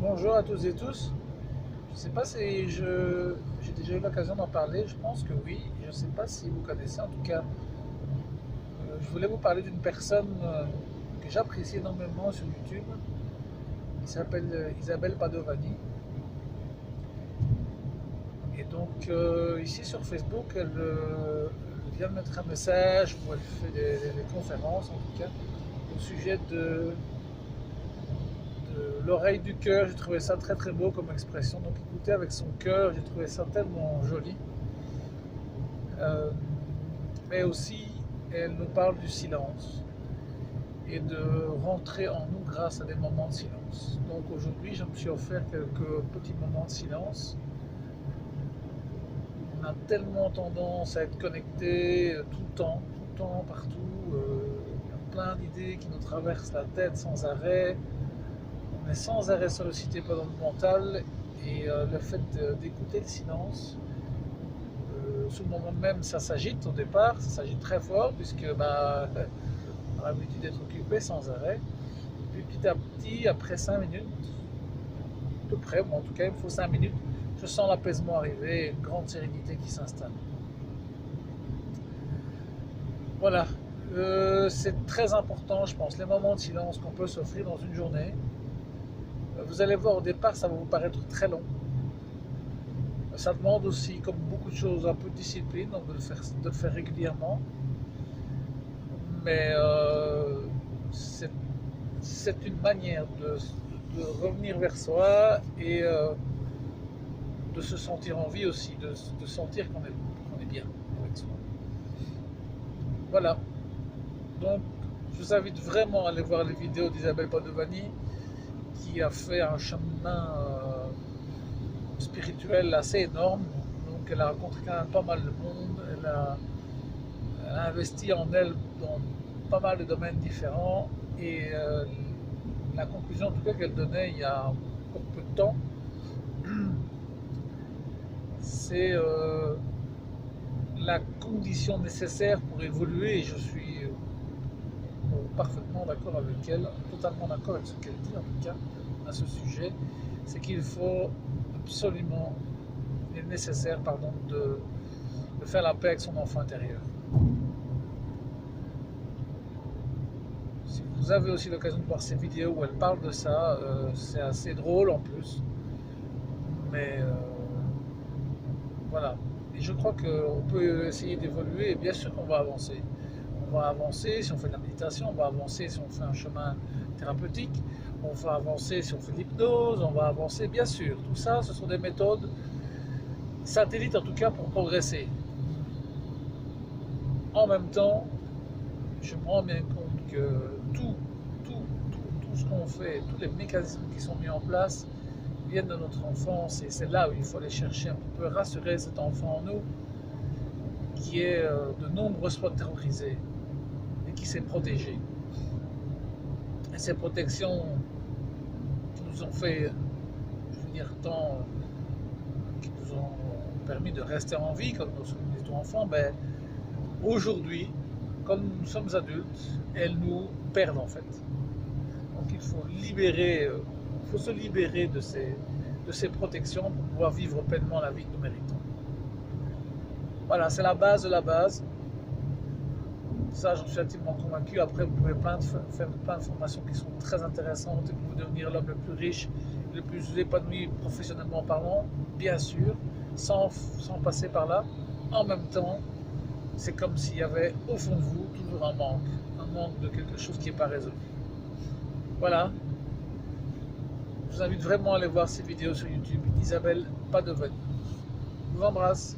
Bonjour à tous et tous. Je ne sais pas si j'ai déjà eu l'occasion d'en parler, je pense que oui. Je ne sais pas si vous connaissez, en tout cas, je voulais vous parler d'une personne que j'apprécie énormément sur YouTube, qui s'appelle Isabelle Padovani. Et donc, ici sur Facebook, elle vient de mettre un message où elle fait des conférences, en tout cas, au sujet de l'oreille du cœur. J'ai trouvé ça très très beau comme expression. Donc écouter avec son cœur, j'ai trouvé ça tellement joli. Euh, mais aussi, elle nous parle du silence et de rentrer en nous grâce à des moments de silence. Donc aujourd'hui, je me suis offert quelques petits moments de silence. On a tellement tendance à être connecté tout le temps, partout. Il y a plein d'idées qui nous traversent la tête sans arrêt. On est sans arrêt sollicité par le mental et le fait d'écouter le silence, sous le moment même, ça s'agite au départ, ça s'agite très fort puisque on a l'habitude d'être occupé sans arrêt. Et puis petit à petit, après 5 minutes, à peu près, bon, en tout cas il me faut 5 minutes, je sens l'apaisement arriver et une grande sérénité qui s'installe. Voilà, c'est très important, je pense, les moments de silence qu'on peut s'offrir dans une journée. Vous allez voir, au départ, ça va vous paraître très long. Ça demande aussi, comme beaucoup de choses, un peu de discipline, donc de le faire régulièrement. Mais c'est une manière de revenir vers soi et de se sentir en vie aussi, de sentir qu'on est bien avec soi. Voilà. Donc, je vous invite vraiment à aller voir les vidéos d'Isabelle Padovani, qui a fait un chemin spirituel assez énorme. Donc elle a rencontré quand même pas mal de monde. Elle a investi en elle dans pas mal de domaines différents. Et la conclusion en tout cas qu'elle donnait il y a encore peu de temps, c'est la condition nécessaire pour évoluer. Et je suis parfaitement d'accord avec elle, totalement d'accord avec ce qu'elle dit en tout cas à ce sujet, c'est qu'il faut absolument, il est nécessaire, pardon, de faire la paix avec son enfant intérieur. Si vous avez aussi l'occasion de voir ces vidéos où elle parle de ça, c'est assez drôle en plus, mais voilà. Et je crois qu'on peut essayer d'évoluer et bien sûr qu'on va avancer. On va avancer si on fait de la méditation, on va avancer si on fait un chemin thérapeutique, on va avancer si on fait de l'hypnose, on va avancer bien sûr. Tout ça, ce sont des méthodes satellites en tout cas pour progresser. En même temps, je me rends bien compte que tout ce qu'on fait, tous les mécanismes qui sont mis en place viennent de notre enfance et c'est là où il faut aller chercher un petit peu rassurer cet enfant en nous qui est de nombreuses fois terrorisé et qui s'est protégé. Et ces protections qui nous ont fait, je veux dire, tant, qui nous ont permis de rester en vie quand nous étions enfants, ben, aujourd'hui, comme nous sommes adultes, elles nous perdent en fait. Donc il faut se libérer de ces protections pour pouvoir vivre pleinement la vie que nous méritons. Voilà, c'est la base de la base. Ça, j'en suis intimement convaincu. Après, vous pouvez faire plein de formations qui sont très intéressantes et vous devenir l'homme le plus riche, le plus épanoui professionnellement parlant, bien sûr, sans passer par là. En même temps, c'est comme s'il y avait au fond de vous toujours un manque de quelque chose qui n'est pas résolu. Voilà, je vous invite vraiment à aller voir ces vidéos sur YouTube, Isabelle Padovani. Je vous embrasse.